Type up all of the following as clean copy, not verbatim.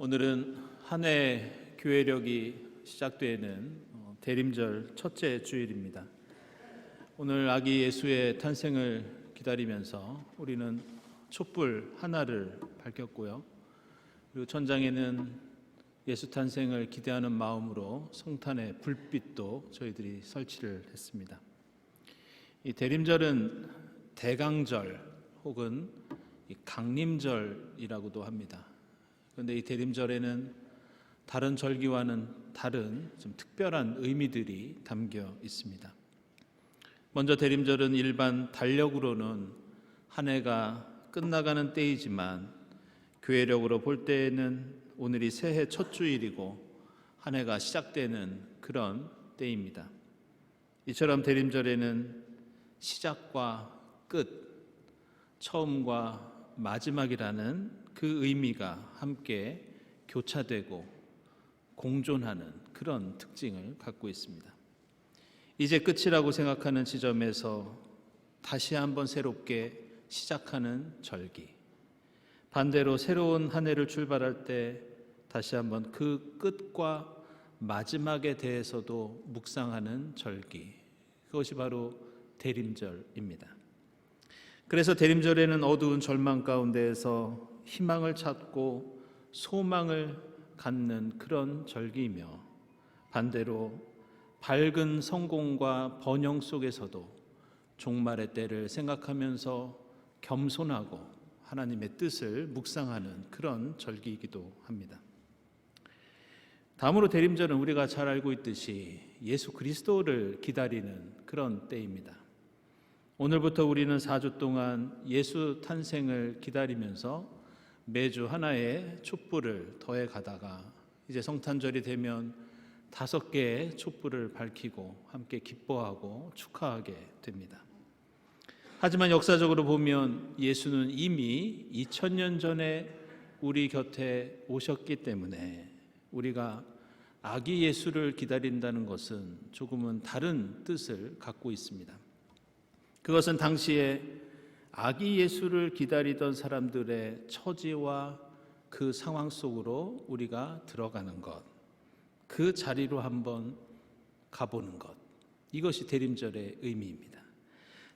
오늘은 한 해 교회력이 시작되는 대림절 첫째 주일입니다. 오늘 아기 예수의 탄생을 기다리면서 우리는 촛불 하나를 밝혔고요. 그리고 천장에는 예수 탄생을 기대하는 마음으로 성탄의 불빛도 저희들이 설치를 했습니다. 이 대림절은 대강절 혹은 강림절이라고도 합니다. 그런데 이 대림절에는 다른 절기와는 다른 좀 특별한 의미들이 담겨 있습니다. 먼저 대림절은 일반 달력으로는 한 해가 끝나가는 때이지만 교회력으로 볼 때에는 오늘이 새해 첫 주일이고 한 해가 시작되는 그런 때입니다. 이처럼 대림절에는 시작과 끝, 처음과 마지막이라는 그 의미가 함께 교차되고 공존하는 그런 특징을 갖고 있습니다. 이제 끝이라고 생각하는 지점에서 다시 한번 새롭게 시작하는 절기, 반대로 새로운 한 해를 출발할 때 다시 한번 그 끝과 마지막에 대해서도 묵상하는 절기, 그것이 바로 대림절입니다. 그래서 대림절에는 어두운 절망 가운데에서 희망을 찾고 소망을 갖는 그런 절기이며, 반대로 밝은 성공과 번영 속에서도 종말의 때를 생각하면서 겸손하고 하나님의 뜻을 묵상하는 그런 절기이기도 합니다. 다음으로 대림절은 우리가 잘 알고 있듯이 예수 그리스도를 기다리는 그런 때입니다. 오늘부터 우리는 4주 동안 예수 탄생을 기다리면서 매주 하나의 촛불을 더해 가다가 이제 성탄절이 되면 5개의 촛불을 밝히고 함께 기뻐하고 축하하게 됩니다. 하지만 역사적으로 보면 예수는 이미 2000년 전에 우리 곁에 오셨기 때문에 우리가 아기 예수를 기다린다는 것은 조금은 다른 뜻을 갖고 있습니다. 그것은 당시에 아기 예수를 기다리던 사람들의 처지와 그 상황 속으로 우리가 들어가는 것, 그 자리로 한번 가보는 것, 이것이 대림절의 의미입니다.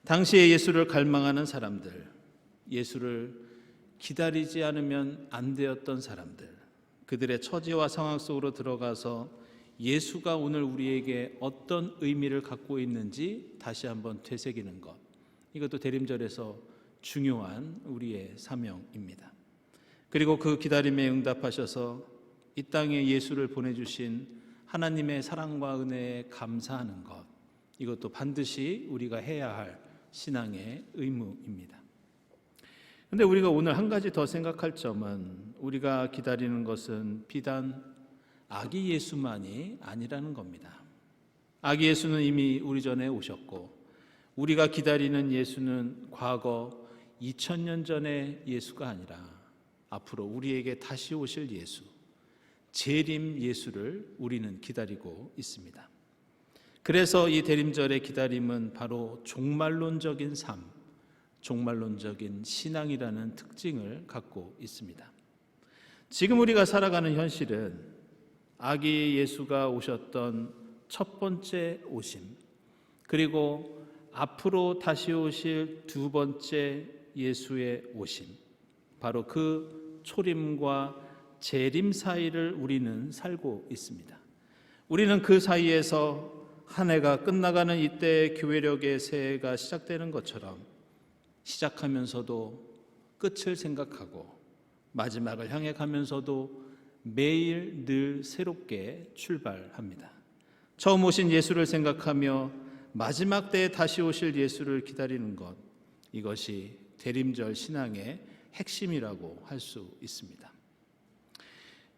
당시에 예수를 갈망하는 사람들, 예수를 기다리지 않으면 안 되었던 사람들, 그들의 처지와 상황 속으로 들어가서 예수가 오늘 우리에게 어떤 의미를 갖고 있는지 다시 한번 되새기는 것, 이것도 대림절에서 중요한 우리의 사명입니다. 그리고 그 기다림에 응답하셔서 이 땅에 예수를 보내주신 하나님의 사랑과 은혜에 감사하는 것, 이것도 반드시 우리가 해야 할 신앙의 의무입니다. 그런데 우리가 오늘 한 가지 더 생각할 점은 우리가 기다리는 것은 비단 아기 예수만이 아니라는 겁니다. 아기 예수는 이미 우리 전에 오셨고 우리가 기다리는 예수는 과거 2000년 전의 예수가 아니라 앞으로 우리에게 다시 오실 예수, 재림 예수를 우리는 기다리고 있습니다. 그래서 이 대림절의 기다림은 바로 종말론적인 삶, 종말론적인 신앙이라는 특징을 갖고 있습니다. 지금 우리가 살아가는 현실은 아기 예수가 오셨던 첫 번째 오심, 그리고 앞으로 다시 오실 두 번째 예수의 오심, 바로 그 초림과 재림 사이를 우리는 살고 있습니다. 우리는 그 사이에서 한 해가 끝나가는 이때 교회력의 새해가 시작되는 것처럼 시작하면서도 끝을 생각하고 마지막을 향해 가면서도 매일 늘 새롭게 출발합니다. 처음 오신 예수를 생각하며 마지막 때에 다시 오실 예수를 기다리는 것, 이것이 대림절 신앙의 핵심이라고 할 수 있습니다.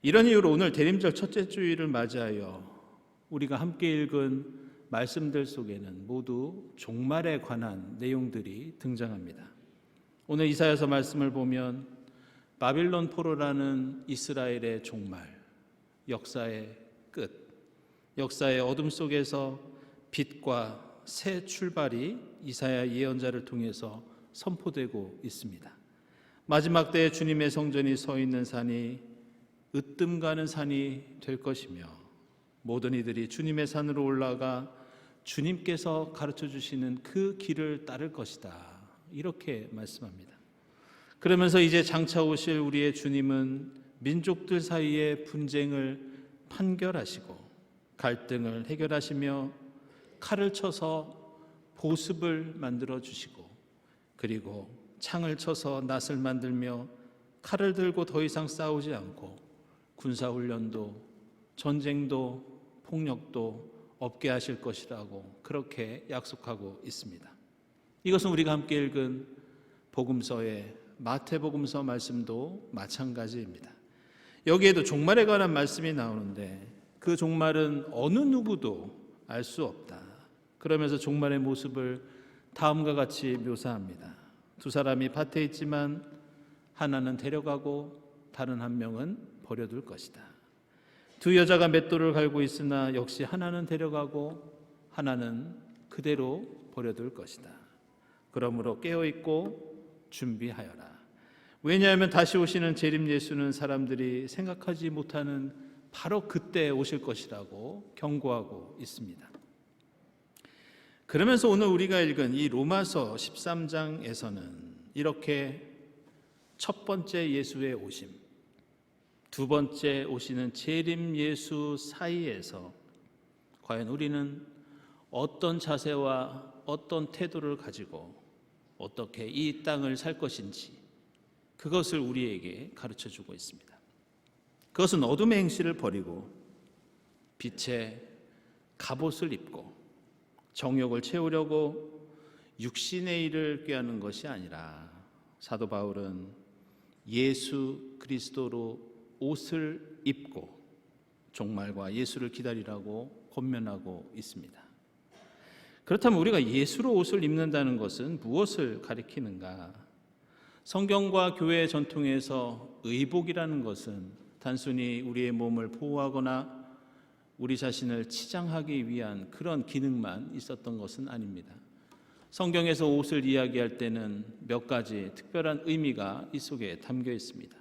이런 이유로 오늘 대림절 첫째 주일을 맞이하여 우리가 함께 읽은 말씀들 속에는 모두 종말에 관한 내용들이 등장합니다. 오늘 이사야서 말씀을 보면 바빌론 포로라는 이스라엘의 종말, 역사의 끝, 역사의 어둠 속에서 빛과 새 출발이 이사야 예언자를 통해서 선포되고 있습니다. 마지막 때에 주님의 성전이 서 있는 산이 으뜸 가는 산이 될 것이며 모든 이들이 주님의 산으로 올라가 주님께서 가르쳐 주시는 그 길을 따를 것이다. 이렇게 말씀합니다. 그러면서 이제 장차 오실 우리의 주님은 민족들 사이의 분쟁을 판결하시고 갈등을 해결하시며 칼을 쳐서 보습을 만들어 주시고 그리고 창을 쳐서 낫을 만들며 칼을 들고 더 이상 싸우지 않고 군사훈련도 전쟁도 폭력도 없게 하실 것이라고 그렇게 약속하고 있습니다. 이것은 우리가 함께 읽은 복음서의 마태복음서 말씀도 마찬가지입니다. 여기에도 종말에 관한 말씀이 나오는데 그 종말은 어느 누구도 알 수 없다. 그러면서 종말의 모습을 다음과 같이 묘사합니다. 두 사람이 밭에 있지만 하나는 데려가고 다른 한 명은 버려둘 것이다. 두 여자가 맷돌을 갈고 있으나 역시 하나는 데려가고 하나는 그대로 버려둘 것이다. 그러므로 깨어있고 준비하여라. 왜냐하면 다시 오시는 재림 예수는 사람들이 생각하지 못하는 바로 그때 오실 것이라고 경고하고 있습니다. 그러면서 오늘 우리가 읽은 이 로마서 13장에서는 이렇게 첫 번째 예수의 오심, 두 번째 오시는 재림 예수 사이에서 과연 우리는 어떤 자세와 어떤 태도를 가지고 어떻게 이 땅을 살 것인지 그것을 우리에게 가르쳐주고 있습니다. 그것은 어둠의 행실을 버리고 빛의 갑옷을 입고 정욕을 채우려고 육신의 일을 꾀하는 것이 아니라 사도 바울은 예수 그리스도로 옷을 입고 종말과 예수를 기다리라고 권면하고 있습니다. 그렇다면 우리가 예수로 옷을 입는다는 것은 무엇을 가리키는가? 성경과 교회의 전통에서 의복이라는 것은 단순히 우리의 몸을 보호하거나 우리 자신을 치장하기 위한 그런 기능만 있었던 것은 아닙니다. 성경에서 옷을 이야기할 때는 몇 가지 특별한 의미가 이 속에 담겨 있습니다.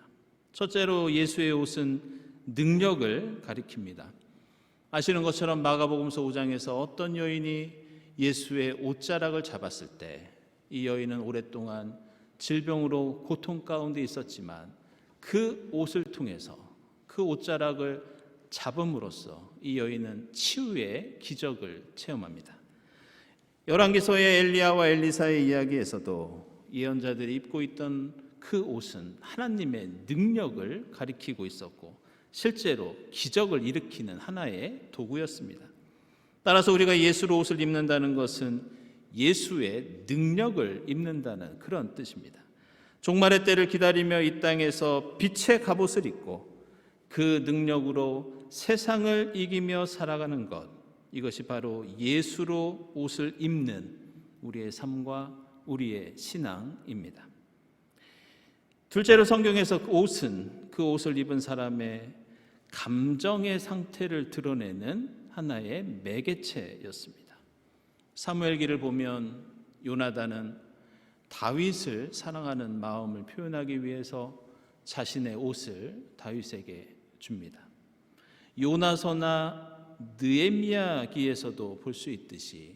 첫째로 예수의 옷은 능력을 가리킵니다. 아시는 것처럼 마가복음서 5장에서 어떤 여인이 예수의 옷자락을 잡았을 때 이 여인은 오랫동안 질병으로 고통 가운데 있었지만 그 옷을 통해서 그 옷자락을 잡음으로써 이 여인은 치유의 기적을 체험합니다. 열왕기서의 엘리야와 엘리사의 이야기에서도 예언자들이 입고 있던 그 옷은 하나님의 능력을 가리키고 있었고 실제로 기적을 일으키는 하나의 도구였습니다. 따라서 우리가 예수로 옷을 입는다는 것은 예수의 능력을 입는다는 그런 뜻입니다. 종말의 때를 기다리며 이 땅에서 빛의 갑옷을 입고 그 능력으로 세상을 이기며 살아가는 것, 이것이 바로 예수로 옷을 입는 우리의 삶과 우리의 신앙입니다. 둘째로 성경에서 그 옷을 입은 사람의 감정의 상태를 드러내는 하나의 매개체였습니다. 사무엘기를 보면 요나단은 다윗을 사랑하는 마음을 표현하기 위해서 자신의 옷을 다윗에게 줍니다. 요나서나 느헤미야기에서도 볼 수 있듯이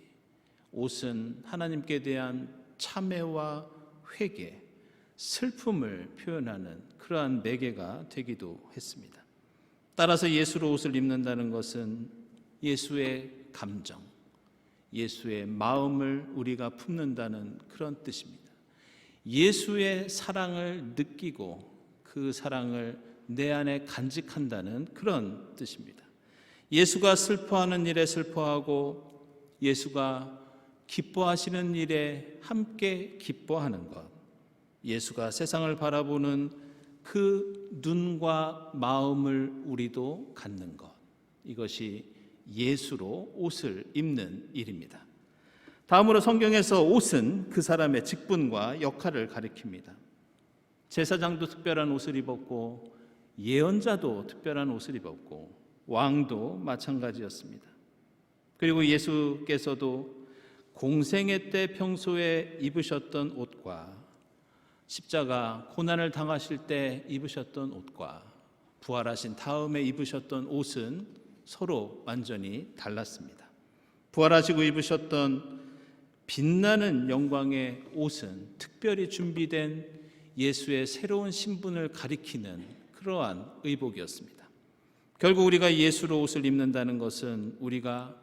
옷은 하나님께 대한 참회와 회개, 슬픔을 표현하는 그러한 매개가 되기도 했습니다. 따라서 예수로 옷을 입는다는 것은 예수의 감정, 예수의 마음을 우리가 품는다는 그런 뜻입니다. 예수의 사랑을 느끼고 그 사랑을 내 안에 간직한다는 그런 뜻입니다. 예수가 슬퍼하는 일에 슬퍼하고 예수가 기뻐하시는 일에 함께 기뻐하는 것, 예수가 세상을 바라보는 그 눈과 마음을 우리도 갖는 것, 이것이 예수로 옷을 입는 일입니다. 다음으로 성경에서 옷은 그 사람의 직분과 역할을 가리킵니다. 제사장도 특별한 옷을 입었고 예언자도 특별한 옷을 입었고 왕도 마찬가지였습니다. 그리고 예수께서도 공생애 때 평소에 입으셨던 옷과 십자가 고난을 당하실 때 입으셨던 옷과 부활하신 다음에 입으셨던 옷은 서로 완전히 달랐습니다. 부활하시고 입으셨던 빛나는 영광의 옷은 특별히 준비된 예수의 새로운 신분을 가리키는 그러한 의복이었습니다. 결국 우리가 예수로 옷을 입는다는 것은 우리가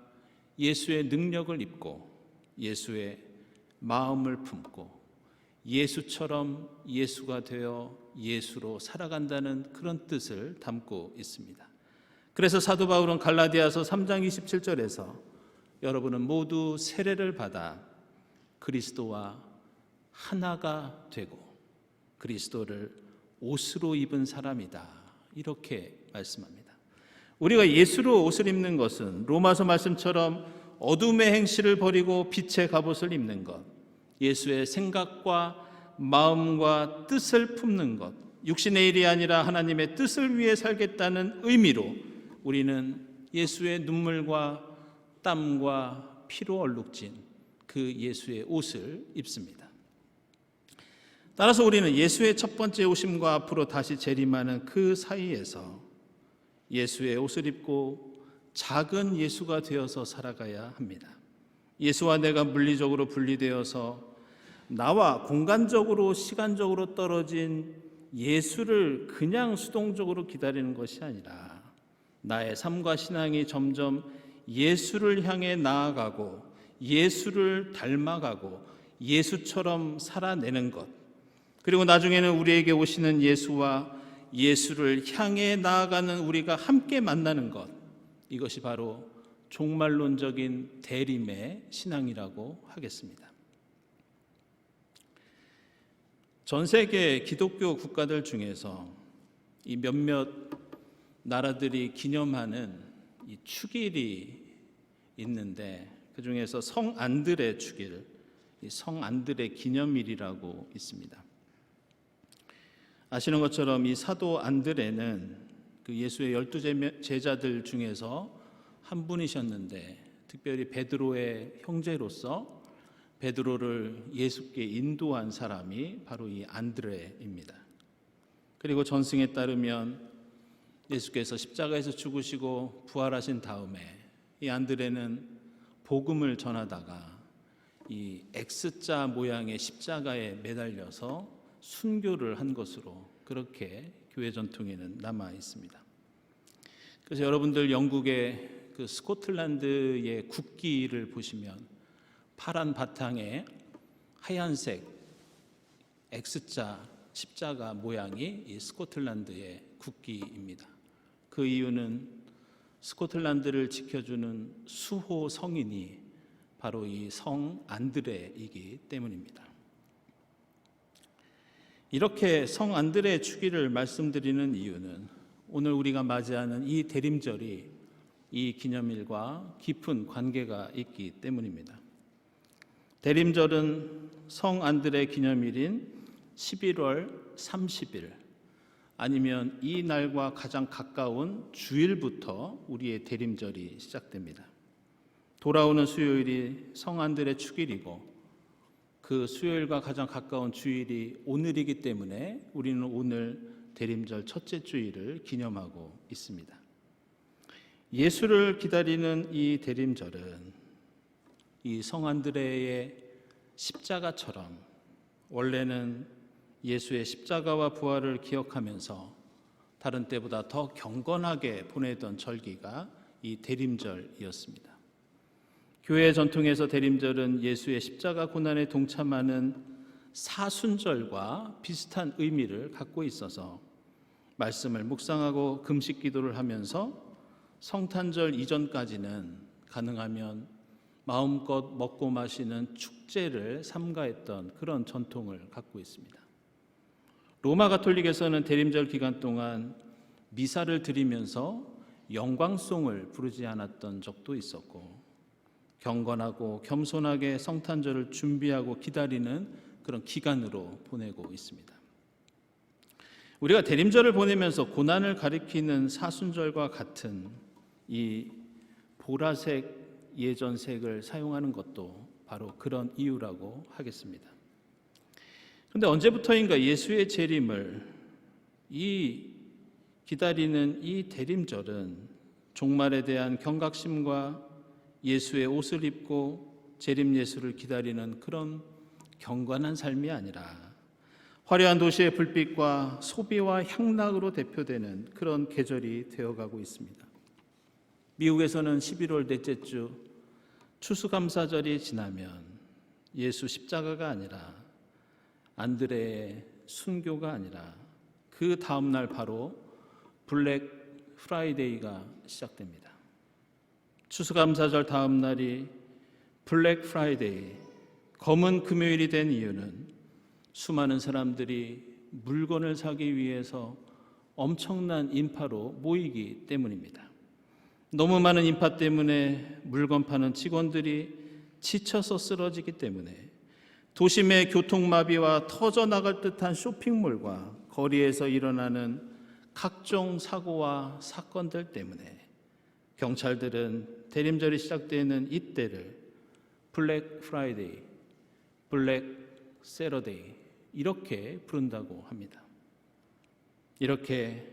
예수의 능력을 입고 예수의 마음을 품고 예수처럼 예수가 되어 예수로 살아간다는 그런 뜻을 담고 있습니다. 그래서 사도 바울은 갈라디아서 3장 27절에서 여러분은 모두 세례를 받아 그리스도와 하나가 되고 그리스도를 옷으로 입은 사람이다, 이렇게 말씀합니다. 우리가 예수로 옷을 입는 것은 로마서 말씀처럼 어둠의 행실을 버리고 빛의 갑옷을 입는 것, 예수의 생각과 마음과 뜻을 품는 것, 육신의 일이 아니라 하나님의 뜻을 위해 살겠다는 의미로 우리는 예수의 눈물과 땀과 피로 얼룩진 그 예수의 옷을 입습니다. 따라서 우리는 예수의 첫 번째 오심과 앞으로 다시 재림하는 그 사이에서 예수의 옷을 입고 작은 예수가 되어서 살아가야 합니다. 예수와 내가 물리적으로 분리되어서 나와 공간적으로 시간적으로 떨어진 예수를 그냥 수동적으로 기다리는 것이 아니라 나의 삶과 신앙이 점점 예수를 향해 나아가고 예수를 닮아가고 예수처럼 살아내는 것, 그리고 나중에는 우리에게 오시는 예수와 예수를 향해 나아가는 우리가 함께 만나는 것, 이것이 바로 종말론적인 대림의 신앙이라고 하겠습니다. 전 세계 기독교 국가들 중에서 이 몇몇 나라들이 기념하는 이 축일이 있는데 그 중에서 성 안드레 축일, 성 안드레 기념일이라고 있습니다. 아시는 것처럼 이 사도 안드레는 그 예수의 12 제자들 중에서 한 분이셨는데 특별히 베드로의 형제로서 베드로를 예수께 인도한 사람이 바로 이 안드레입니다. 그리고 전승에 따르면 예수께서 십자가에서 죽으시고 부활하신 다음에 이 안드레는 복음을 전하다가 이 X자 모양의 십자가에 매달려서 순교를 한 것으로 그렇게 교회 전통에는 남아 있습니다. 그래서 여러분들 영국의 그 스코틀랜드의 국기를 보시면 파란 바탕에 하얀색 X자 십자가 모양이 이 스코틀랜드의 국기입니다. 그 이유는 스코틀랜드를 지켜주는 수호 성인이 바로 이 성 안드레이기 때문입니다. 이렇게 성 안드레 축일을 말씀드리는 이유는 오늘 우리가 맞이하는 이 대림절이 이 기념일과 깊은 관계가 있기 때문입니다. 대림절은 성 안드레 기념일인 11월 30일 아니면 이 날과 가장 가까운 주일부터 우리의 대림절이 시작됩니다. 돌아오는 수요일이 성 안드레 축일이고 그 수요일과 가장 가까운 주일이 오늘이기 때문에 우리는 오늘 대림절 첫째 주일을 기념하고 있습니다. 예수를 기다리는 이 대림절은 이 성 안드레의 십자가처럼 원래는 예수의 십자가와 부활을 기억하면서 다른 때보다 더 경건하게 보내던 절기가 이 대림절이었습니다. 교회 전통에서 대림절은 예수의 십자가 고난에 동참하는 사순절과 비슷한 의미를 갖고 있어서 말씀을 묵상하고 금식 기도를 하면서 성탄절 이전까지는 가능하면 마음껏 먹고 마시는 축제를 삼가했던 그런 전통을 갖고 있습니다. 로마 가톨릭에서는 대림절 기간 동안 미사를 드리면서 영광송을 부르지 않았던 적도 있었고 경건하고 겸손하게 성탄절을 준비하고 기다리는 그런 기간으로 보내고 있습니다. 우리가 대림절을 보내면서 고난을 가리키는 사순절과 같은 이 보라색 예전색을 사용하는 것도 바로 그런 이유라고 하겠습니다. 그런데 언제부터인가 예수의 재림을 이 기다리는 이 대림절은 종말에 대한 경각심과 예수의 옷을 입고 재림 예수를 기다리는 그런 경건한 삶이 아니라 화려한 도시의 불빛과 소비와 향락으로 대표되는 그런 계절이 되어가고 있습니다. 미국에서는 11월 넷째 주 추수감사절이 지나면 예수 십자가가 아니라 안드레의 순교가 아니라 그 다음 날 바로 블랙 프라이데이가 시작됩니다. 추수감사절 다음 날이 블랙 프라이데이, 검은 금요일이 된 이유는 수많은 사람들이 물건을 사기 위해서 엄청난 인파로 모이기 때문입니다. 너무 많은 인파 때문에 물건 파는 직원들이 지쳐서 쓰러지기 때문에 도심의 교통마비와 터져나갈 듯한 쇼핑몰과 거리에서 일어나는 각종 사고와 사건들 때문에 경찰들은 대림절이 시작되는 이때를 블랙 프라이데이, 블랙 세러데이 이렇게 부른다고 합니다. 이렇게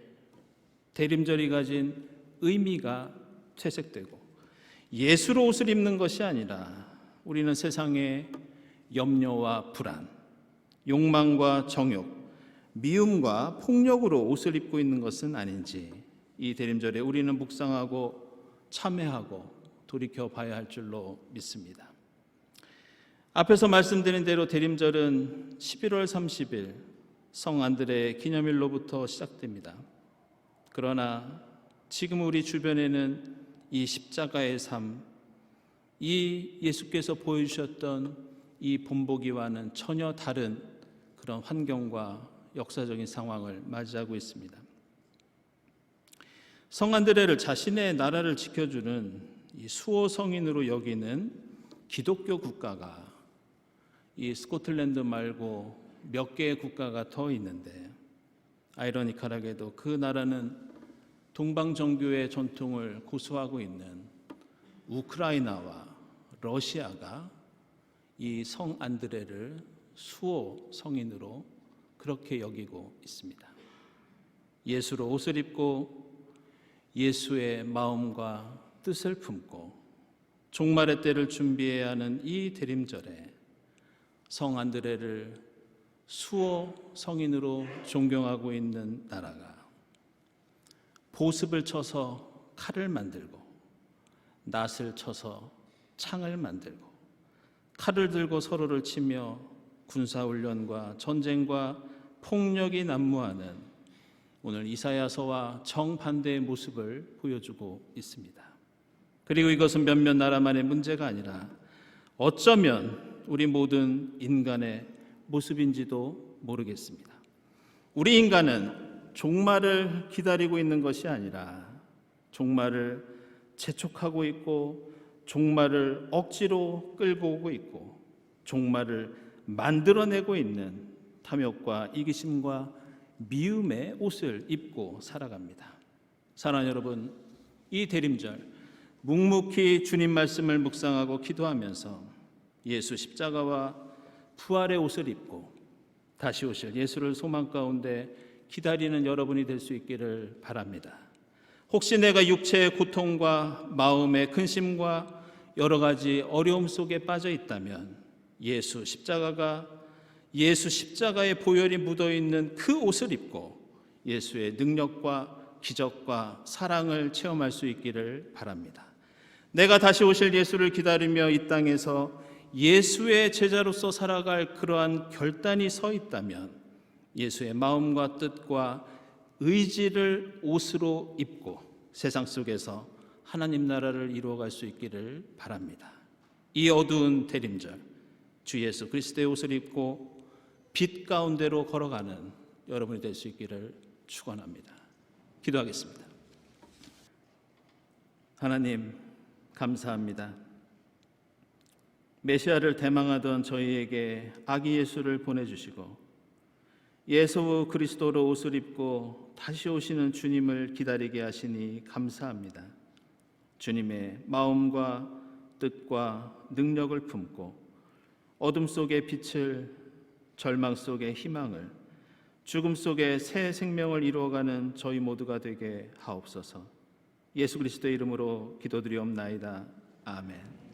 대림절이 가진 의미가 퇴색되고 예수로 옷을 입는 것이 아니라 우리는 세상의 염려와 불안, 욕망과 정욕, 미움과 폭력으로 옷을 입고 있는 것은 아닌지 이 대림절에 우리는 묵상하고 참회하고 돌이켜 봐야 할 줄로 믿습니다. 앞에서 말씀드린 대로 대림절은 11월 30일 성 안드레 기념일로부터 시작됩니다. 그러나 지금 우리 주변에는 이 십자가의 삶, 이 예수께서 보여주셨던 이 본보기와는 전혀 다른 그런 환경과 역사적인 상황을 맞이하고 있습니다. 성 안드레를 자신의 나라를 지켜주는 이 수호 성인으로 여기는 기독교 국가가 이 스코틀랜드 말고 몇 개의 국가가 더 있는데 아이러니컬하게도 그 나라는 동방정교의 전통을 고수하고 있는 우크라이나와 러시아가 이 성 안드레를 수호 성인으로 그렇게 여기고 있습니다. 예수로 옷을 입고 예수의 마음과 뜻을 품고 종말의 때를 준비해야 하는 이 대림절에 성 안드레를 수호 성인으로 존경하고 있는 나라가 보습을 쳐서 칼을 만들고 낫을 쳐서 창을 만들고 칼을 들고 서로를 치며 군사훈련과 전쟁과 폭력이 난무하는 오늘 이사야서와 정반대의 모습을 보여주고 있습니다. 그리고 이것은 몇몇 나라만의 문제가 아니라 어쩌면 우리 모든 인간의 모습인지도 모르겠습니다. 우리 인간은 종말을 기다리고 있는 것이 아니라 종말을 재촉하고 있고 종말을 억지로 끌고 오고 있고 종말을 만들어내고 있는 탐욕과 이기심과 미움의 옷을 입고 살아갑니다. 사랑하는 여러분, 이 대림절 묵묵히 주님 말씀을 묵상하고 기도하면서 예수 십자가와 부활의 옷을 입고 다시 오실 예수를 소망 가운데 기다리는 여러분이 될 수 있기를 바랍니다. 혹시 내가 육체의 고통과 마음의 근심과 여러 가지 어려움 속에 빠져 있다면 예수 십자가의 보혈이 묻어 있는 그 옷을 입고 예수의 능력과 기적과 사랑을 체험할 수 있기를 바랍니다. 내가 다시 오실 예수를 기다리며 이 땅에서 예수의 제자로서 살아갈 그러한 결단이 서 있다면 예수의 마음과 뜻과 의지를 옷으로 입고 세상 속에서 하나님 나라를 이루어갈 수 있기를 바랍니다. 이 어두운 대림절 주 예수 그리스도의 옷을 입고 빛 가운데로 걸어가는 여러분이 될 수 있기를 축원합니다. 기도하겠습니다. 하나님 감사합니다. 메시아를 대망하던 저희에게 아기 예수를 보내주시고 예수 그리스도로 옷을 입고 다시 오시는 주님을 기다리게 하시니 감사합니다. 주님의 마음과 뜻과 능력을 품고 어둠 속의 빛을, 절망 속의 희망을, 죽음 속에 새 생명을 이루어가는 저희 모두가 되게 하옵소서. 예수 그리스도의 이름으로 기도드리옵나이다. 아멘.